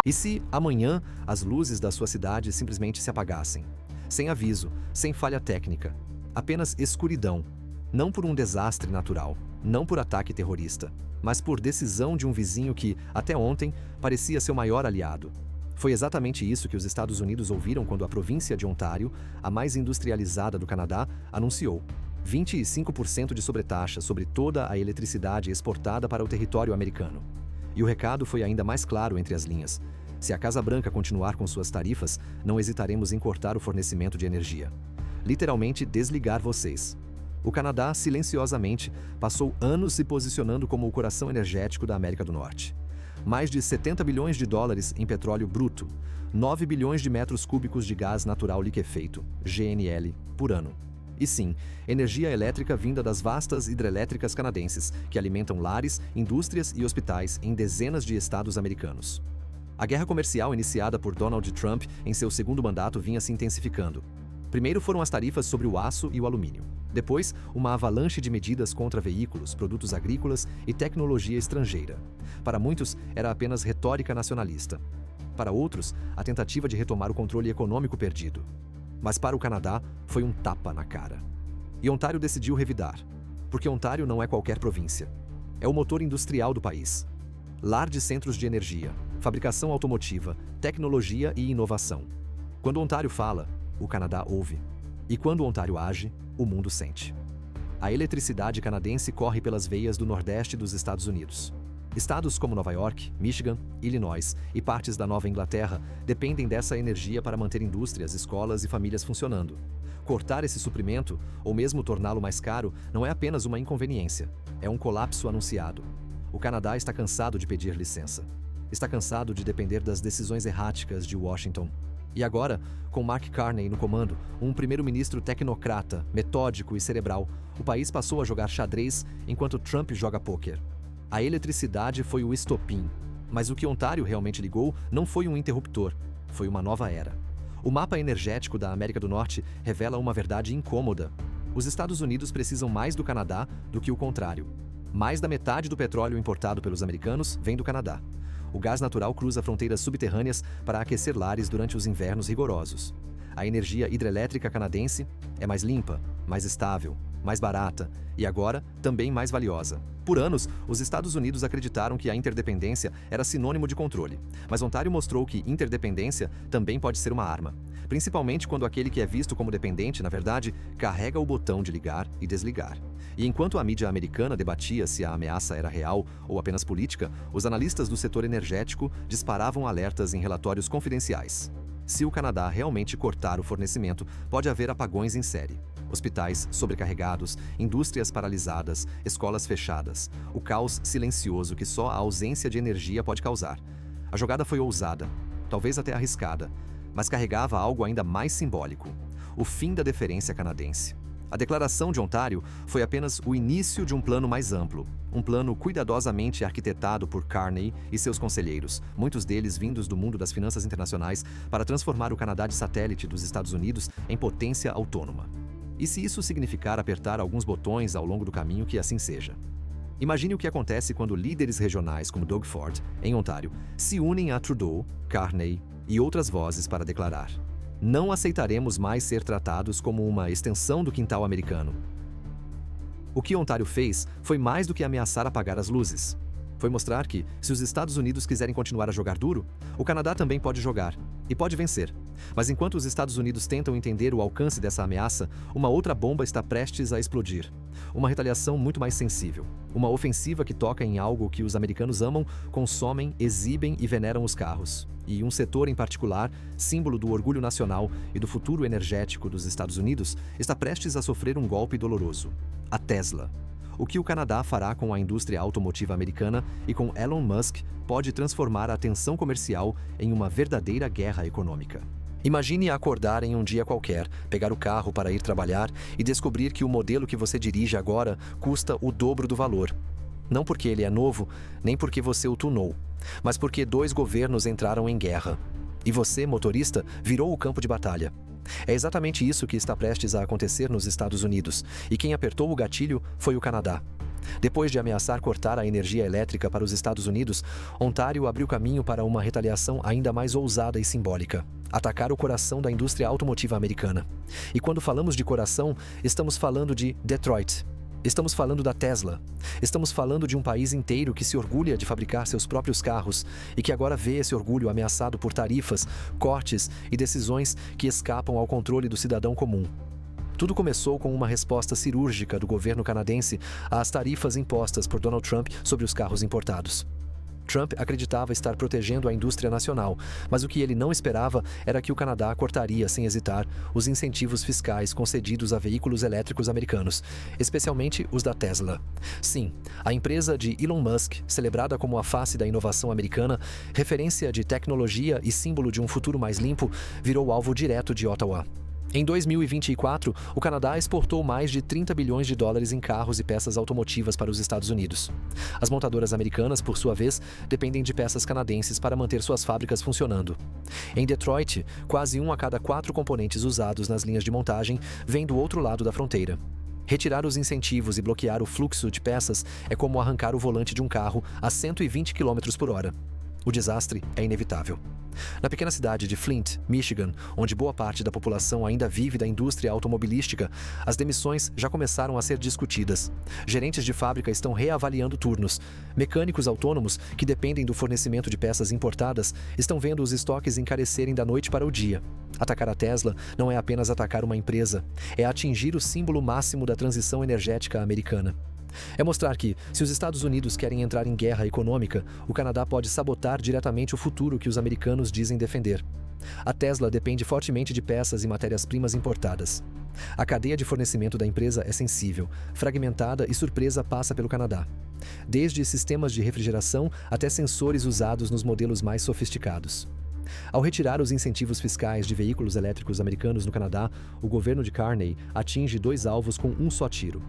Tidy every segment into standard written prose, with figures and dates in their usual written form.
E se, amanhã, as luzes da sua cidade simplesmente se apagassem? Sem aviso, sem falha técnica. Apenas escuridão. Não por um desastre natural, não por ataque terrorista, mas por decisão de um vizinho que, até ontem, parecia seu maior aliado. Foi exatamente isso que os Estados Unidos ouviram quando a província de Ontário, a mais industrializada do Canadá, anunciou 25% de sobretaxa sobre toda a eletricidade exportada para o território americano. E o recado foi ainda mais claro entre as linhas. Se a Casa Branca continuar com suas tarifas, não hesitaremos em cortar o fornecimento de energia. Literalmente desligar vocês. O Canadá, silenciosamente, passou anos se posicionando como o coração energético da América do Norte. Mais de 70 bilhões de dólares em petróleo bruto, 9 bilhões de metros cúbicos de gás natural liquefeito, GNL, por ano. E sim, energia elétrica vinda das vastas hidrelétricas canadenses, que alimentam lares, indústrias e hospitais em dezenas de estados americanos. A guerra comercial iniciada por Donald Trump em seu segundo mandato vinha se intensificando. Primeiro foram as tarifas sobre o aço e o alumínio. Depois, uma avalanche de medidas contra veículos, produtos agrícolas e tecnologia estrangeira. Para muitos, era apenas retórica nacionalista. Para outros, a tentativa de retomar o controle econômico perdido. Mas para o Canadá, foi um tapa na cara. E Ontário decidiu revidar. Porque Ontário não é qualquer província. É o motor industrial do país. Lar de centros de energia, fabricação automotiva, tecnologia e inovação. Quando Ontário fala, o Canadá ouve. E quando Ontário age, o mundo sente. A eletricidade canadense corre pelas veias do Nordeste dos Estados Unidos. Estados como Nova York, Michigan, Illinois e partes da Nova Inglaterra dependem dessa energia para manter indústrias, escolas e famílias funcionando. Cortar esse suprimento, ou mesmo torná-lo mais caro, não é apenas uma inconveniência, é um colapso anunciado. O Canadá está cansado de pedir licença. Está cansado de depender das decisões erráticas de Washington. E agora, com Mark Carney no comando, um primeiro-ministro tecnocrata, metódico e cerebral, o país passou a jogar xadrez enquanto Trump joga pôquer. A eletricidade foi o estopim, mas o que Ontário realmente ligou não foi um interruptor, foi uma nova era. O mapa energético da América do Norte revela uma verdade incômoda. Os Estados Unidos precisam mais do Canadá do que o contrário. Mais da metade do petróleo importado pelos americanos vem do Canadá. O gás natural cruza fronteiras subterrâneas para aquecer lares durante os invernos rigorosos. A energia hidrelétrica canadense é mais limpa, mais estável, mais barata e agora também mais valiosa. Por anos, os Estados Unidos acreditaram que a interdependência era sinônimo de controle, mas Ontário mostrou que interdependência também pode ser uma arma, principalmente quando aquele que é visto como dependente, na verdade, carrega o botão de ligar e desligar. E enquanto a mídia americana debatia se a ameaça era real ou apenas política, os analistas do setor energético disparavam alertas em relatórios confidenciais. Se o Canadá realmente cortar o fornecimento, pode haver apagões em série. Hospitais sobrecarregados, indústrias paralisadas, escolas fechadas. O caos silencioso que só a ausência de energia pode causar. A jogada foi ousada, talvez até arriscada, mas carregava algo ainda mais simbólico: o fim da deferência canadense. A declaração de Ontário foi apenas o início de um plano mais amplo, um plano cuidadosamente arquitetado por Carney e seus conselheiros, muitos deles vindos do mundo das finanças internacionais, para transformar o Canadá de satélite dos Estados Unidos em potência autônoma. E se isso significar apertar alguns botões ao longo do caminho, que assim seja. Imagine o que acontece quando líderes regionais como Doug Ford, em Ontário, se unem a Trudeau, Carney e outras vozes para declarar: não aceitaremos mais ser tratados como uma extensão do quintal americano. O que Ontário fez foi mais do que ameaçar apagar as luzes. Foi mostrar que, se os Estados Unidos quiserem continuar a jogar duro, o Canadá também pode jogar, e pode vencer. Mas enquanto os Estados Unidos tentam entender o alcance dessa ameaça, uma outra bomba está prestes a explodir. Uma retaliação muito mais sensível. Uma ofensiva que toca em algo que os americanos amam, consomem, exibem e veneram os carros. E um setor em particular, símbolo do orgulho nacional e do futuro energético dos Estados Unidos, está prestes a sofrer um golpe doloroso: a Tesla. O que o Canadá fará com a indústria automotiva americana e com Elon Musk pode transformar a tensão comercial em uma verdadeira guerra econômica. Imagine acordar em um dia qualquer, pegar o carro para ir trabalhar e descobrir que o modelo que você dirige agora custa o dobro do valor. Não porque ele é novo, nem porque você o tunou, mas porque 2 governos entraram em guerra. E você, motorista, virou o campo de batalha. É exatamente isso que está prestes a acontecer nos Estados Unidos, e quem apertou o gatilho foi o Canadá. Depois de ameaçar cortar a energia elétrica para os Estados Unidos, Ontário abriu caminho para uma retaliação ainda mais ousada e simbólica: atacar o coração da indústria automotiva americana. E quando falamos de coração, estamos falando de Detroit. Estamos falando da Tesla. Estamos falando de um país inteiro que se orgulha de fabricar seus próprios carros e que agora vê esse orgulho ameaçado por tarifas, cortes e decisões que escapam ao controle do cidadão comum. Tudo começou com uma resposta cirúrgica do governo canadense às tarifas impostas por Donald Trump sobre os carros importados. Trump acreditava estar protegendo a indústria nacional, mas o que ele não esperava era que o Canadá cortaria, sem hesitar, os incentivos fiscais concedidos a veículos elétricos americanos, especialmente os da Tesla. Sim, a empresa de Elon Musk, celebrada como a face da inovação americana, referência de tecnologia e símbolo de um futuro mais limpo, virou alvo direto de Ottawa. Em 2024, o Canadá exportou mais de 30 bilhões de dólares em carros e peças automotivas para os Estados Unidos. As montadoras americanas, por sua vez, dependem de peças canadenses para manter suas fábricas funcionando. Em Detroit, quase 1 a cada 4 componentes usados nas linhas de montagem vem do outro lado da fronteira. Retirar os incentivos e bloquear o fluxo de peças é como arrancar o volante de um carro a 120 km por hora. O desastre é inevitável. Na pequena cidade de Flint, Michigan, onde boa parte da população ainda vive da indústria automobilística, as demissões já começaram a ser discutidas. Gerentes de fábrica estão reavaliando turnos. Mecânicos autônomos, que dependem do fornecimento de peças importadas, estão vendo os estoques encarecerem da noite para o dia. Atacar a Tesla não é apenas atacar uma empresa, é atingir o símbolo máximo da transição energética americana. É mostrar que, se os Estados Unidos querem entrar em guerra econômica, o Canadá pode sabotar diretamente o futuro que os americanos dizem defender. A Tesla depende fortemente de peças e matérias-primas importadas. A cadeia de fornecimento da empresa é sensível, fragmentada e surpresa passa pelo Canadá. Desde sistemas de refrigeração até sensores usados nos modelos mais sofisticados. Ao retirar os incentivos fiscais de veículos elétricos americanos no Canadá, o governo de Carney atinge 2 alvos com um só tiro.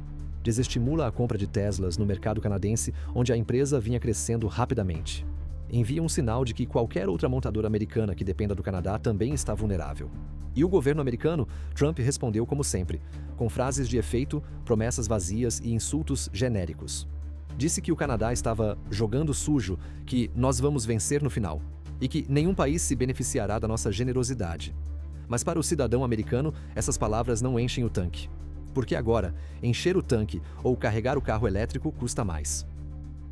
Desestimula a compra de Teslas no mercado canadense, onde a empresa vinha crescendo rapidamente. Envia um sinal de que qualquer outra montadora americana que dependa do Canadá também está vulnerável. E o governo americano, Trump respondeu como sempre, com frases de efeito, promessas vazias e insultos genéricos. Disse que o Canadá estava jogando sujo, que nós vamos vencer no final, e que nenhum país se beneficiará da nossa generosidade. Mas para o cidadão americano, essas palavras não enchem o tanque. Porque agora, encher o tanque ou carregar o carro elétrico custa mais.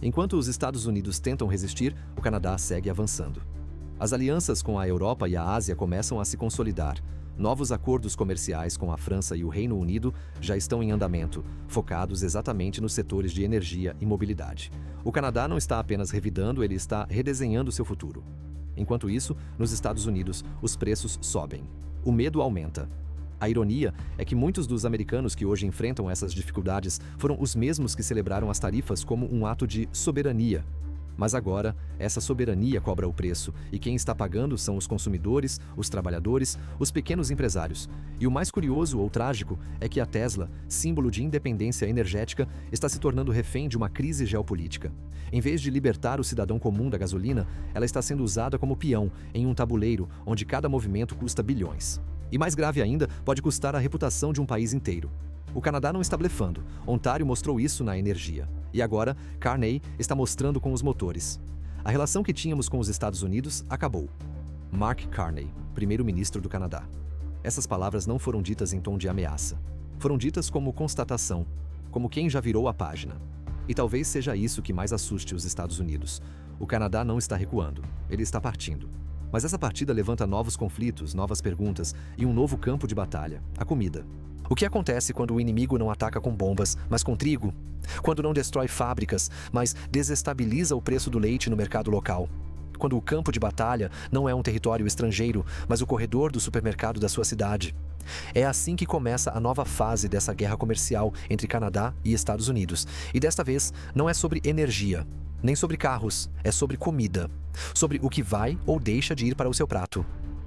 Enquanto os Estados Unidos tentam resistir, o Canadá segue avançando. As alianças com a Europa e a Ásia começam a se consolidar. Novos acordos comerciais com a França e o Reino Unido já estão em andamento, focados exatamente nos setores de energia e mobilidade. O Canadá não está apenas revidando, ele está redesenhando seu futuro. Enquanto isso, nos Estados Unidos, os preços sobem. O medo aumenta. A ironia é que muitos dos americanos que hoje enfrentam essas dificuldades foram os mesmos que celebraram as tarifas como um ato de soberania. Mas agora, essa soberania cobra o preço, e quem está pagando são os consumidores, os trabalhadores, os pequenos empresários. E o mais curioso ou trágico é que a Tesla, símbolo de independência energética, está se tornando refém de uma crise geopolítica. Em vez de libertar o cidadão comum da gasolina, ela está sendo usada como peão em um tabuleiro onde cada movimento custa bilhões. E mais grave ainda, pode custar a reputação de um país inteiro. O Canadá não está blefando. Ontário mostrou isso na energia. E agora, Carney está mostrando com os motores. A relação que tínhamos com os Estados Unidos acabou. Mark Carney, primeiro-ministro do Canadá. Essas palavras não foram ditas em tom de ameaça. Foram ditas como constatação, como quem já virou a página. E talvez seja isso que mais assuste os Estados Unidos. O Canadá não está recuando, ele está partindo. Mas essa partida levanta novos conflitos, novas perguntas e um novo campo de batalha: a comida. O que acontece quando o inimigo não ataca com bombas, mas com trigo? Quando não destrói fábricas, mas desestabiliza o preço do leite no mercado local? Quando o campo de batalha não é um território estrangeiro, mas o corredor do supermercado da sua cidade? É assim que começa a nova fase dessa guerra comercial entre Canadá e Estados Unidos. E desta vez, não é sobre energia, nem sobre carros, é sobre comida. Sobre o que vai ou deixa de ir para o seu prato.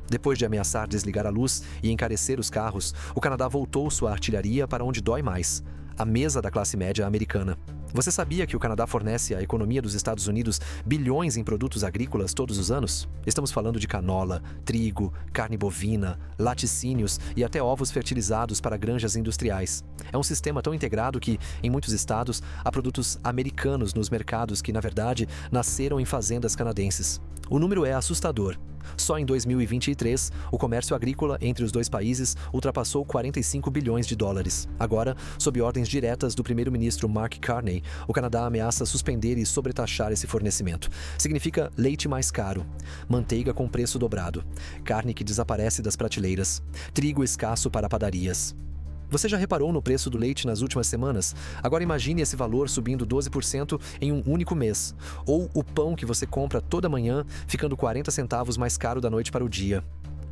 Depois de ameaçar desligar a luz e encarecer os carros, o Canadá voltou sua artilharia para onde dói mais: a mesa da classe média americana. Você sabia que o Canadá fornece à economia dos Estados Unidos bilhões em produtos agrícolas todos os anos? Estamos falando de canola, trigo, carne bovina, laticínios e até ovos fertilizados para granjas industriais. É um sistema tão integrado que, em muitos estados, há produtos americanos nos mercados que, na verdade, nasceram em fazendas canadenses. O número é assustador. Só em 2023, o comércio agrícola entre os dois países ultrapassou 45 bilhões de dólares. Agora, sob ordens diretas do primeiro-ministro Mark Carney, o Canadá ameaça suspender e sobretaxar esse fornecimento. Significa leite mais caro, manteiga com preço dobrado, carne que desaparece das prateleiras, trigo escasso para padarias. Você já reparou no preço do leite nas últimas semanas? Agora imagine esse valor subindo 12% em um único mês. Ou o pão que você compra toda manhã ficando 40 centavos mais caro da noite para o dia.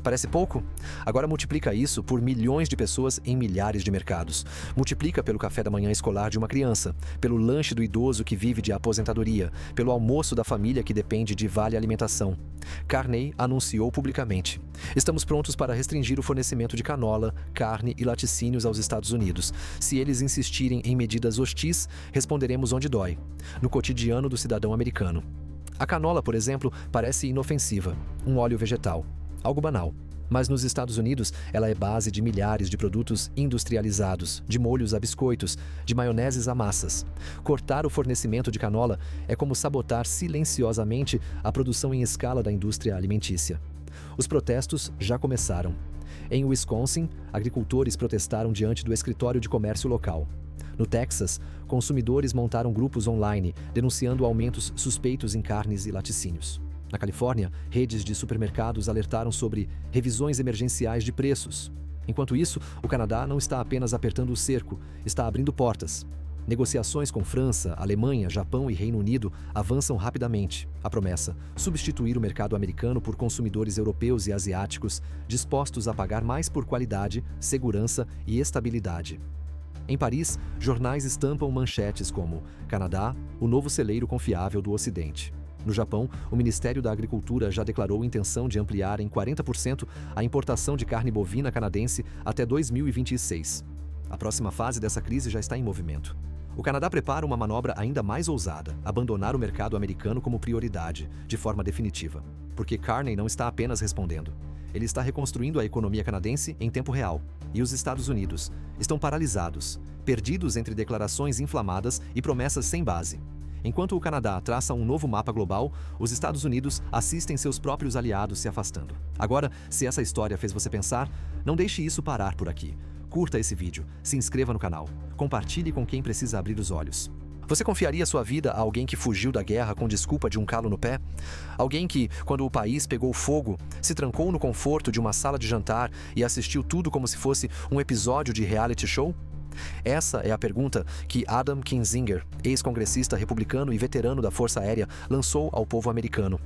Parece pouco? Agora multiplica isso por milhões de pessoas em milhares de mercados. Multiplica pelo café da manhã escolar de uma criança, pelo lanche do idoso que vive de aposentadoria, pelo almoço da família que depende de vale alimentação. Carney anunciou publicamente: estamos prontos para restringir o fornecimento de canola, carne e laticínios aos Estados Unidos. Se eles insistirem em medidas hostis, responderemos onde dói, no cotidiano do cidadão americano. A canola, por exemplo, parece inofensiva, um óleo vegetal. Algo banal. Mas nos Estados Unidos, ela é base de milhares de produtos industrializados, de molhos a biscoitos, de maioneses a massas. Cortar o fornecimento de canola é como sabotar silenciosamente a produção em escala da indústria alimentícia. Os protestos já começaram. Em Wisconsin, agricultores protestaram diante do escritório de comércio local. No Texas, consumidores montaram grupos online denunciando aumentos suspeitos em carnes e laticínios. Na Califórnia, redes de supermercados alertaram sobre revisões emergenciais de preços. Enquanto isso, o Canadá não está apenas apertando o cerco, está abrindo portas. Negociações com França, Alemanha, Japão e Reino Unido avançam rapidamente. A promessa: substituir o mercado americano por consumidores europeus e asiáticos dispostos a pagar mais por qualidade, segurança e estabilidade. Em Paris, jornais estampam manchetes como Canadá, o novo celeiro confiável do Ocidente. No Japão, o Ministério da Agricultura já declarou intenção de ampliar em 40% a importação de carne bovina canadense até 2026. A próxima fase dessa crise já está em movimento. O Canadá prepara uma manobra ainda mais ousada: abandonar o mercado americano como prioridade, de forma definitiva. Porque Carney não está apenas respondendo. Ele está reconstruindo a economia canadense em tempo real. E os Estados Unidos estão paralisados, perdidos entre declarações inflamadas e promessas sem base. Enquanto o Canadá traça um novo mapa global, os Estados Unidos assistem seus próprios aliados se afastando. Agora, se essa história fez você pensar, não deixe isso parar por aqui. Curta esse vídeo, se inscreva no canal, compartilhe com quem precisa abrir os olhos. Você confiaria sua vida a alguém que fugiu da guerra com desculpa de um calo no pé? Alguém que, quando o país pegou fogo, se trancou no conforto de uma sala de jantar e assistiu tudo como se fosse um episódio de reality show? Essa é a pergunta que Adam Kinzinger, ex-congressista republicano e veterano da Força Aérea, lançou ao povo americano.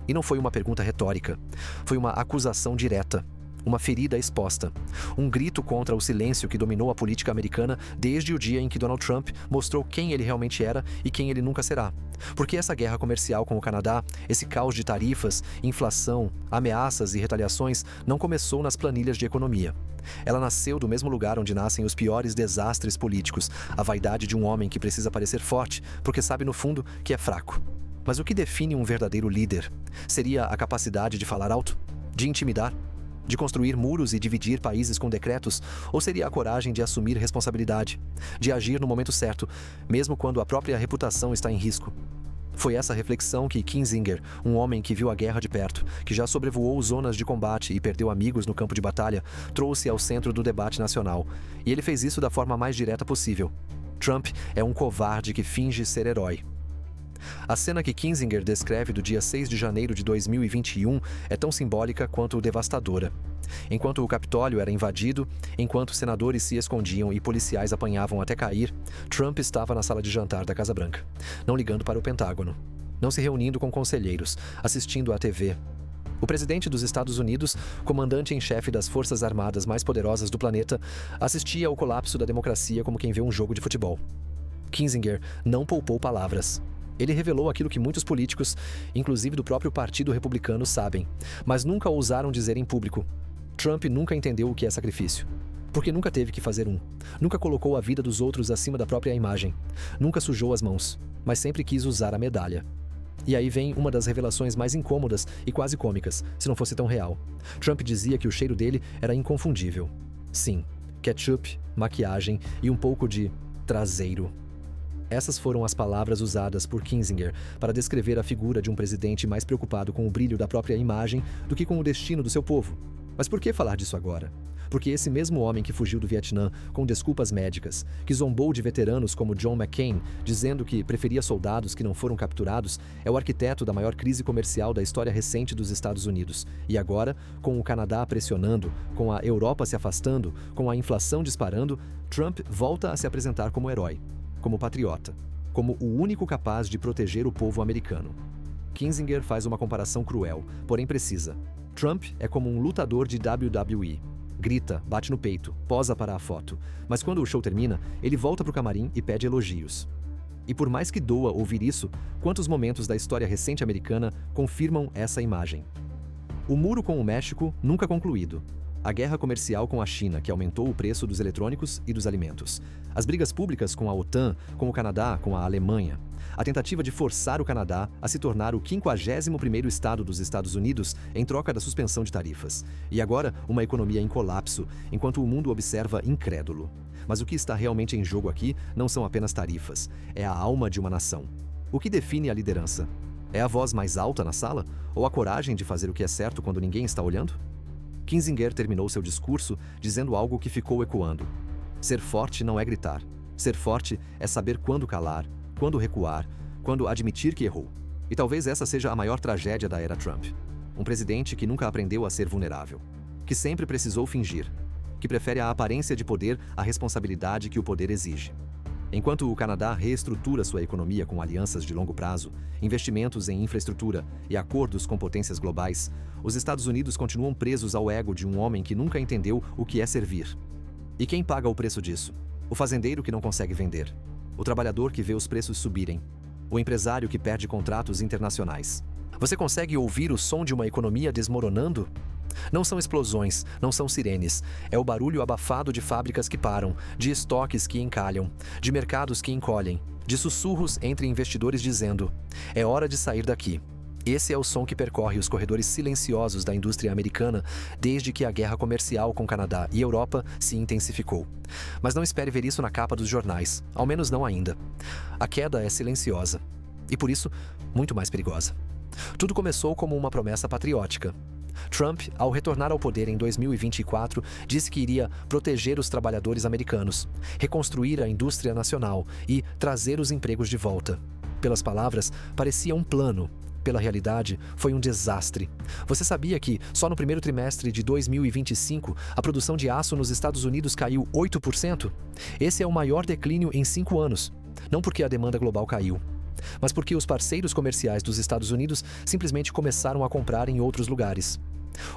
E não foi uma pergunta retórica. Foi uma acusação direta. Uma ferida exposta. Um grito contra o silêncio que dominou a política americana desde o dia em que Donald Trump mostrou quem ele realmente era e quem ele nunca será. Porque essa guerra comercial com o Canadá, esse caos de tarifas, inflação, ameaças e retaliações não começou nas planilhas de economia. Ela nasceu do mesmo lugar onde nascem os piores desastres políticos, a vaidade de um homem que precisa parecer forte porque sabe no fundo que é fraco. Mas o que define um verdadeiro líder? Seria a capacidade de falar alto? De intimidar? De construir muros e dividir países com decretos? Ou seria a coragem de assumir responsabilidade? De agir no momento certo, mesmo quando a própria reputação está em risco? Foi essa reflexão que Kinzinger, um homem que viu a guerra de perto, que já sobrevoou zonas de combate e perdeu amigos no campo de batalha, trouxe ao centro do debate nacional. E ele fez isso da forma mais direta possível. Trump é um covarde que finge ser herói. A cena que Kinzinger descreve do dia 6 de janeiro de 2021 é tão simbólica quanto devastadora. Enquanto o Capitólio era invadido, enquanto senadores se escondiam e policiais apanhavam até cair, Trump estava na sala de jantar da Casa Branca, não ligando para o Pentágono, não se reunindo com conselheiros, assistindo à TV. O presidente dos Estados Unidos, comandante em chefe das forças armadas mais poderosas do planeta, assistia ao colapso da democracia como quem vê um jogo de futebol. Kinzinger não poupou palavras. Ele revelou aquilo que muitos políticos, inclusive do próprio Partido Republicano, sabem, mas nunca ousaram dizer em público. Trump nunca entendeu o que é sacrifício. Porque nunca teve que fazer um. Nunca colocou a vida dos outros acima da própria imagem. Nunca sujou as mãos, mas sempre quis usar a medalha. E aí vem uma das revelações mais incômodas e quase cômicas, se não fosse tão real. Trump dizia que o cheiro dele era inconfundível. Sim, ketchup, maquiagem e um pouco de traseiro. Essas foram as palavras usadas por Kinzinger para descrever a figura de um presidente mais preocupado com o brilho da própria imagem do que com o destino do seu povo. Mas por que falar disso agora? Porque esse mesmo homem que fugiu do Vietnã com desculpas médicas, que zombou de veteranos como John McCain, dizendo que preferia soldados que não foram capturados, é o arquiteto da maior crise comercial da história recente dos Estados Unidos. E agora, com o Canadá pressionando, com a Europa se afastando, com a inflação disparando, Trump volta a se apresentar como herói, como patriota, como o único capaz de proteger o povo americano. Kinzinger faz uma comparação cruel, porém precisa. Trump é como um lutador de WWE. Grita, bate no peito, posa para a foto. Mas quando o show termina, ele volta para o camarim e pede elogios. E por mais que doa ouvir isso, quantos momentos da história recente americana confirmam essa imagem? O muro com o México nunca concluído. A guerra comercial com a China, que aumentou o preço dos eletrônicos e dos alimentos. As brigas públicas com a OTAN, com o Canadá, com a Alemanha. A tentativa de forçar o Canadá a se tornar o 51º estado dos Estados Unidos em troca da suspensão de tarifas. E agora, uma economia em colapso, enquanto o mundo observa incrédulo. Mas o que está realmente em jogo aqui não são apenas tarifas, é a alma de uma nação. O que define a liderança? É a voz mais alta na sala? Ou a coragem de fazer o que é certo quando ninguém está olhando? Kinzinger terminou seu discurso dizendo algo que ficou ecoando. Ser forte não é gritar. Ser forte é saber quando calar, quando recuar, quando admitir que errou. E talvez essa seja a maior tragédia da era Trump. Um presidente que nunca aprendeu a ser vulnerável, que sempre precisou fingir, que prefere a aparência de poder à responsabilidade que o poder exige. Enquanto o Canadá reestrutura sua economia com alianças de longo prazo, investimentos em infraestrutura e acordos com potências globais, os Estados Unidos continuam presos ao ego de um homem que nunca entendeu o que é servir. E quem paga o preço disso? O fazendeiro que não consegue vender, o trabalhador que vê os preços subirem, o empresário que perde contratos internacionais. Você consegue ouvir o som de uma economia desmoronando? Não são explosões, não são sirenes. É o barulho abafado de fábricas que param, de estoques que encalham, de mercados que encolhem, de sussurros entre investidores dizendo: é hora de sair daqui. Esse é o som que percorre os corredores silenciosos da indústria americana desde que a guerra comercial com Canadá e Europa se intensificou. Mas não espere ver isso na capa dos jornais, ao menos não ainda. A queda é silenciosa e, por isso, muito mais perigosa. Tudo começou como uma promessa patriótica. Trump, ao retornar ao poder em 2024, disse que iria proteger os trabalhadores americanos, reconstruir a indústria nacional e trazer os empregos de volta. Pelas palavras, parecia um plano. Pela realidade, foi um desastre. Você sabia que, só no primeiro trimestre de 2025, a produção de aço nos Estados Unidos caiu 8%? Esse é o maior declínio em 5 anos. Não porque a demanda global caiu, mas porque os parceiros comerciais dos Estados Unidos simplesmente começaram a comprar em outros lugares.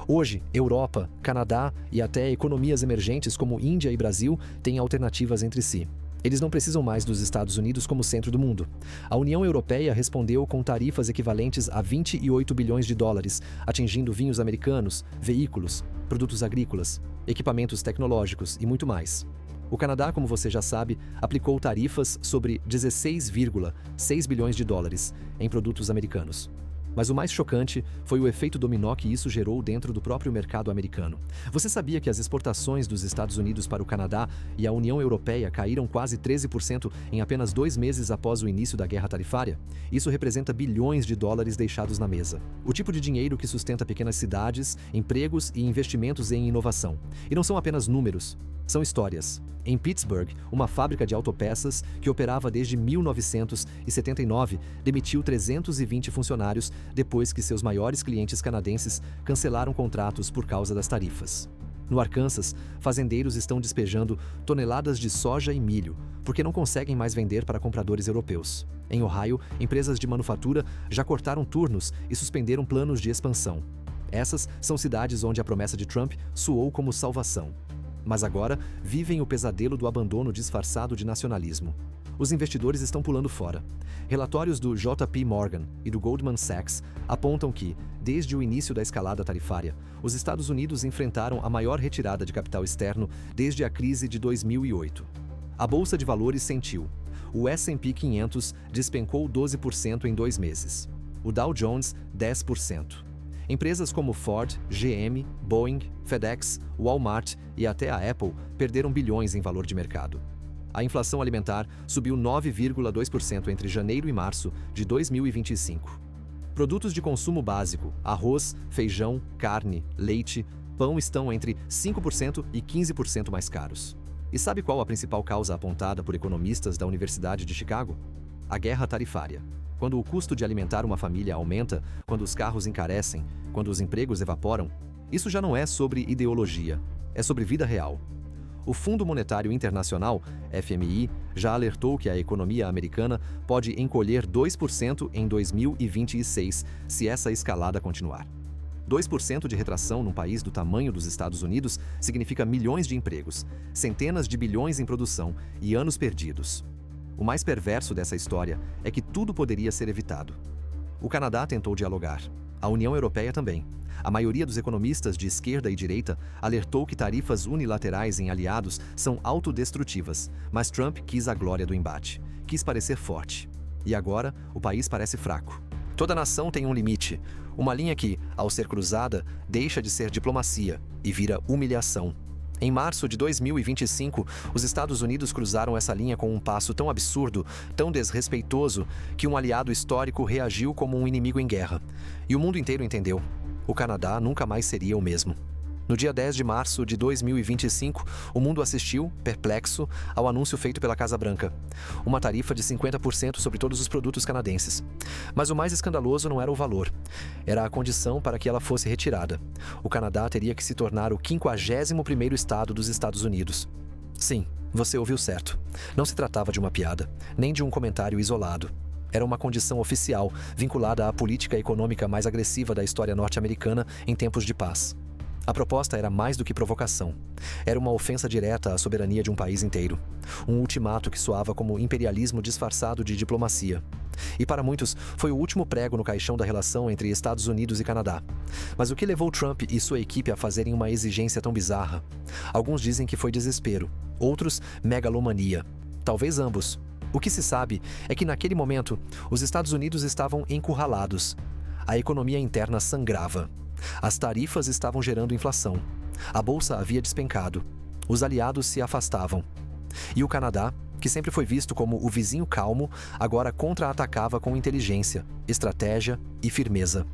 Hoje, Europa, Canadá e até economias emergentes como Índia e Brasil têm alternativas entre si. Eles não precisam mais dos Estados Unidos como centro do mundo. A União Europeia respondeu com tarifas equivalentes a 28 bilhões de dólares, atingindo vinhos americanos, veículos, produtos agrícolas, equipamentos tecnológicos e muito mais. O Canadá, como você já sabe, aplicou tarifas sobre 16,6 bilhões de dólares em produtos americanos. Mas o mais chocante foi o efeito dominó que isso gerou dentro do próprio mercado americano. Você sabia que as exportações dos Estados Unidos para o Canadá e a União Europeia caíram quase 13% em apenas 2 meses após o início da guerra tarifária? Isso representa bilhões de dólares deixados na mesa. O tipo de dinheiro que sustenta pequenas cidades, empregos e investimentos em inovação. E não são apenas números, são histórias. Em Pittsburgh, uma fábrica de autopeças que operava desde 1979 demitiu 320 funcionários depois que seus maiores clientes canadenses cancelaram contratos por causa das tarifas. No Arkansas, fazendeiros estão despejando toneladas de soja e milho porque não conseguem mais vender para compradores europeus. Em Ohio, empresas de manufatura já cortaram turnos e suspenderam planos de expansão. Essas são cidades onde a promessa de Trump soou como salvação. Mas agora vivem o pesadelo do abandono disfarçado de nacionalismo. os investidores estão pulando fora. Relatórios do JP Morgan e do Goldman Sachs apontam que, desde o início da escalada tarifária, os Estados Unidos enfrentaram a maior retirada de capital externo desde a crise de 2008. A Bolsa de Valores sentiu. O S&P 500 despencou 12% em 2 meses. O Dow Jones, 10%. Empresas como Ford, GM, Boeing, FedEx, Walmart e até a Apple perderam bilhões em valor de mercado. A inflação alimentar subiu 9,2% entre janeiro e março de 2025. Produtos de consumo básico, arroz, feijão, carne, leite, pão estão entre 5% e 15% mais caros. E sabe qual a principal causa apontada por economistas da Universidade de Chicago? A guerra tarifária. Quando o custo de alimentar uma família aumenta, quando os carros encarecem, quando os empregos evaporam, isso já não é sobre ideologia, é sobre vida real. O Fundo Monetário Internacional, FMI, já alertou que a economia americana pode encolher 2% em 2026 se essa escalada continuar. 2% de retração num país do tamanho dos Estados Unidos significa milhões de empregos, centenas de bilhões em produção e anos perdidos. O mais perverso dessa história é que tudo poderia ser evitado. O Canadá tentou dialogar. A União Europeia também. A maioria dos economistas de esquerda e direita alertou que tarifas unilaterais em aliados são autodestrutivas, mas Trump quis a glória do embate, quis parecer forte. E agora, o país parece fraco. Toda nação tem um limite, uma linha que, ao ser cruzada, deixa de ser diplomacia e vira humilhação. Em março de 2025, os Estados Unidos cruzaram essa linha com um passo tão absurdo, tão desrespeitoso, que um aliado histórico reagiu como um inimigo em guerra. E o mundo inteiro entendeu. O Canadá nunca mais seria o mesmo. No dia 10 de março de 2025, o mundo assistiu, perplexo, ao anúncio feito pela Casa Branca. Uma tarifa de 50% sobre todos os produtos canadenses. Mas o mais escandaloso não era o valor. Era a condição para que ela fosse retirada. O Canadá teria que se tornar o 51º estado dos Estados Unidos. Sim, você ouviu certo. Não se tratava de uma piada, nem de um comentário isolado. Era uma condição oficial, vinculada à política econômica mais agressiva da história norte-americana em tempos de paz. A proposta era mais do que provocação. Era uma ofensa direta à soberania de um país inteiro. Um ultimato que soava como imperialismo disfarçado de diplomacia. E para muitos, foi o último prego no caixão da relação entre Estados Unidos e Canadá. Mas o que levou Trump e sua equipe a fazerem uma exigência tão bizarra? Alguns dizem que foi desespero, outros, megalomania. Talvez ambos. O que se sabe é que naquele momento, os Estados Unidos estavam encurralados. A economia interna sangrava. As tarifas estavam gerando inflação. A bolsa havia despencado. Os aliados se afastavam. E o Canadá, que sempre foi visto como o vizinho calmo, agora contra-atacava com inteligência, estratégia e firmeza.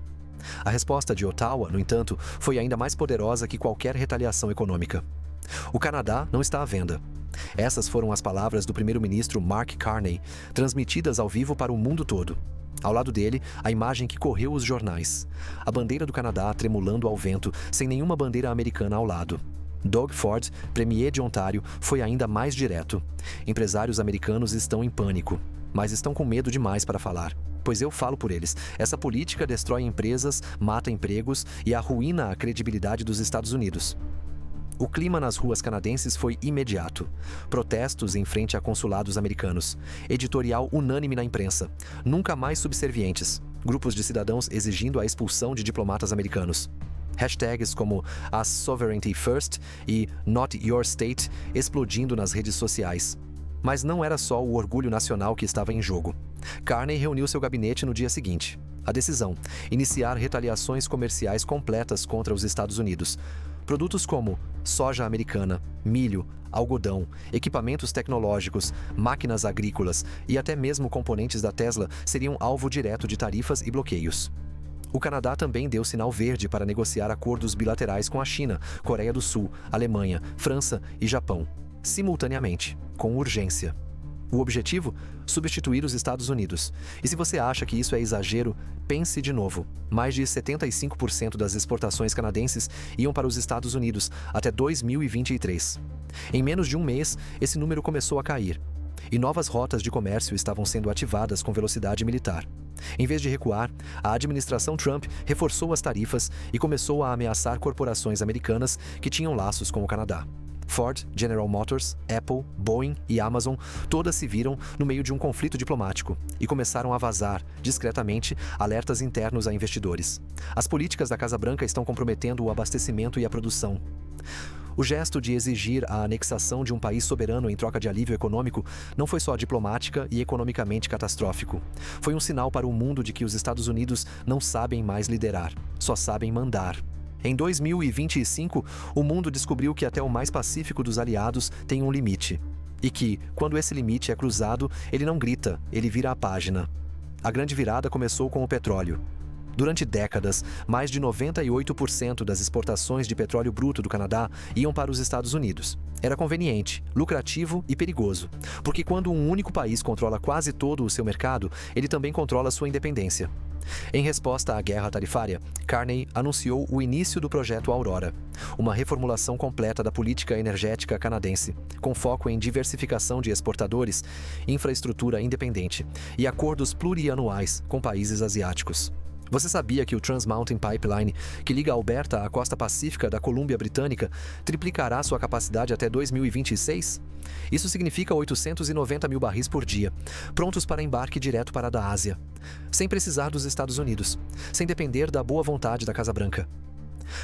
A resposta de Ottawa, no entanto, foi ainda mais poderosa que qualquer retaliação econômica. O Canadá não está à venda. Essas foram as palavras do primeiro-ministro Mark Carney, transmitidas ao vivo para o mundo todo. Ao lado dele, a imagem que correu os jornais. A bandeira do Canadá tremulando ao vento, sem nenhuma bandeira americana ao lado. Doug Ford, premier de Ontário, foi ainda mais direto. Empresários americanos estão em pânico, mas estão com medo demais para falar. Pois eu falo por eles. Essa política destrói empresas, mata empregos e arruína a credibilidade dos Estados Unidos. O clima nas ruas canadenses foi imediato. Protestos em frente a consulados americanos. Editorial unânime na imprensa. Nunca mais subservientes. Grupos de cidadãos exigindo a expulsão de diplomatas americanos. Hashtags como As Sovereignty First e Not Your State explodindo nas redes sociais. Mas não era só o orgulho nacional que estava em jogo. Carney reuniu seu gabinete no dia seguinte. A decisão: iniciar retaliações comerciais completas contra os Estados Unidos. Produtos como soja americana, milho, algodão, equipamentos tecnológicos, máquinas agrícolas e até mesmo componentes da Tesla seriam alvo direto de tarifas e bloqueios. O Canadá também deu sinal verde para negociar acordos bilaterais com a China, Coreia do Sul, Alemanha, França e Japão, simultaneamente, com urgência. O objetivo? Substituir os Estados Unidos. E se você acha que isso é exagero, pense de novo. Mais de 75% das exportações canadenses iam para os Estados Unidos até 2023. Em menos de um mês, esse número começou a cair. E novas rotas de comércio estavam sendo ativadas com velocidade militar. Em vez de recuar, a administração Trump reforçou as tarifas e começou a ameaçar corporações americanas que tinham laços com o Canadá. Ford, General Motors, Apple, Boeing e Amazon todas se viram no meio de um conflito diplomático e começaram a vazar, discretamente, alertas internos a investidores. As políticas da Casa Branca estão comprometendo o abastecimento e a produção. O gesto de exigir a anexação de um país soberano em troca de alívio econômico não foi só diplomática e economicamente catastrófico. Foi um sinal para o mundo de que os Estados Unidos não sabem mais liderar, só sabem mandar. Em 2025, o mundo descobriu que até o mais pacífico dos aliados tem um limite. E que, quando esse limite é cruzado, ele não grita, ele vira a página. A grande virada começou com o petróleo. Durante décadas, mais de 98% das exportações de petróleo bruto do Canadá iam para os Estados Unidos. Era conveniente, lucrativo e perigoso, porque quando um único país controla quase todo o seu mercado, ele também controla sua independência. Em resposta à guerra tarifária, Carney anunciou o início do projeto Aurora, uma reformulação completa da política energética canadense, com foco em diversificação de exportadores, infraestrutura independente e acordos plurianuais com países asiáticos. Você sabia que o Trans Mountain Pipeline, que liga Alberta à costa pacífica da Colômbia Britânica, triplicará sua capacidade até 2026? Isso significa 890 mil barris por dia, prontos para embarque direto para a Ásia, sem precisar dos Estados Unidos, sem depender da boa vontade da Casa Branca.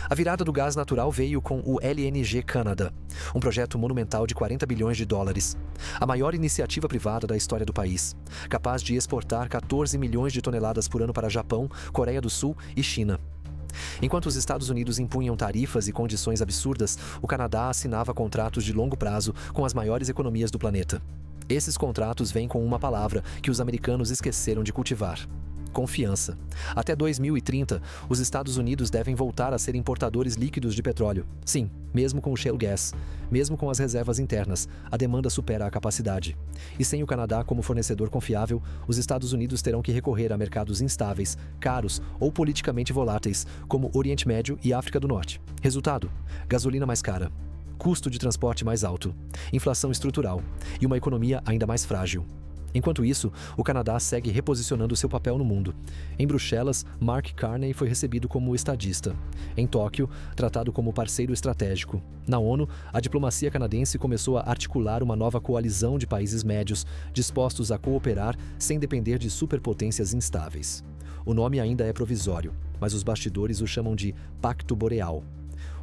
A virada do gás natural veio com o LNG Canada, um projeto monumental de 40 bilhões de dólares, a maior iniciativa privada da história do país, capaz de exportar 14 milhões de toneladas por ano para Japão, Coreia do Sul e China. Enquanto os Estados Unidos impunham tarifas e condições absurdas, o Canadá assinava contratos de longo prazo com as maiores economias do planeta. Esses contratos vêm com uma palavra que os americanos esqueceram de cultivar: confiança. Até 2030, os Estados Unidos devem voltar a ser importadores líquidos de petróleo. Sim, mesmo com o shale gas, mesmo com as reservas internas, a demanda supera a capacidade. E sem o Canadá como fornecedor confiável, os Estados Unidos terão que recorrer a mercados instáveis, caros ou politicamente voláteis, como Oriente Médio e África do Norte. Resultado: gasolina mais cara, custo de transporte mais alto, inflação estrutural e uma economia ainda mais frágil. Enquanto isso, o Canadá segue reposicionando seu papel no mundo. Em Bruxelas, Mark Carney foi recebido como estadista. Em Tóquio, tratado como parceiro estratégico. Na ONU, a diplomacia canadense começou a articular uma nova coalizão de países médios, dispostos a cooperar sem depender de superpotências instáveis. O nome ainda é provisório, mas os bastidores o chamam de Pacto Boreal.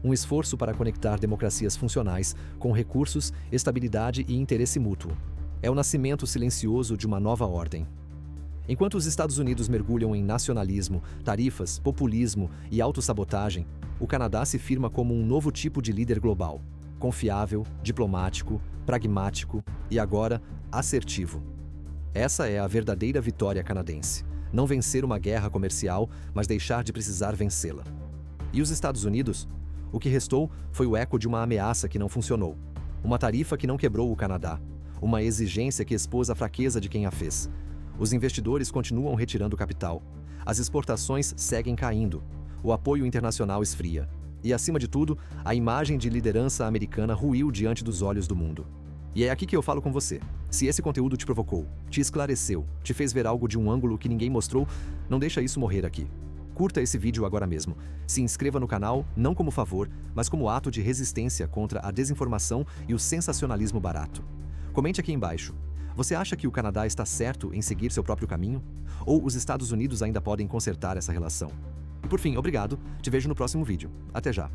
Um esforço para conectar democracias funcionais com recursos, estabilidade e interesse mútuo. É o nascimento silencioso de uma nova ordem. Enquanto os Estados Unidos mergulham em nacionalismo, tarifas, populismo e autossabotagem, o Canadá se firma como um novo tipo de líder global, confiável, diplomático, pragmático e agora assertivo. Essa é a verdadeira vitória canadense. Não vencer uma guerra comercial, mas deixar de precisar vencê-la. E os Estados Unidos? O que restou foi o eco de uma ameaça que não funcionou, uma tarifa que não quebrou o Canadá, uma exigência que expôs a fraqueza de quem a fez. Os investidores continuam retirando capital. As exportações seguem caindo. O apoio internacional esfria. E, acima de tudo, a imagem de liderança americana ruiu diante dos olhos do mundo. E é aqui que eu falo com você. Se esse conteúdo te provocou, te esclareceu, te fez ver algo de um ângulo que ninguém mostrou, não deixa isso morrer aqui. Curta esse vídeo agora mesmo. Se inscreva no canal, não como favor, mas como ato de resistência contra a desinformação e o sensacionalismo barato. Comente aqui embaixo. Você acha que o Canadá está certo em seguir seu próprio caminho? Ou os Estados Unidos ainda podem consertar essa relação? E por fim, obrigado. Te vejo no próximo vídeo. Até já.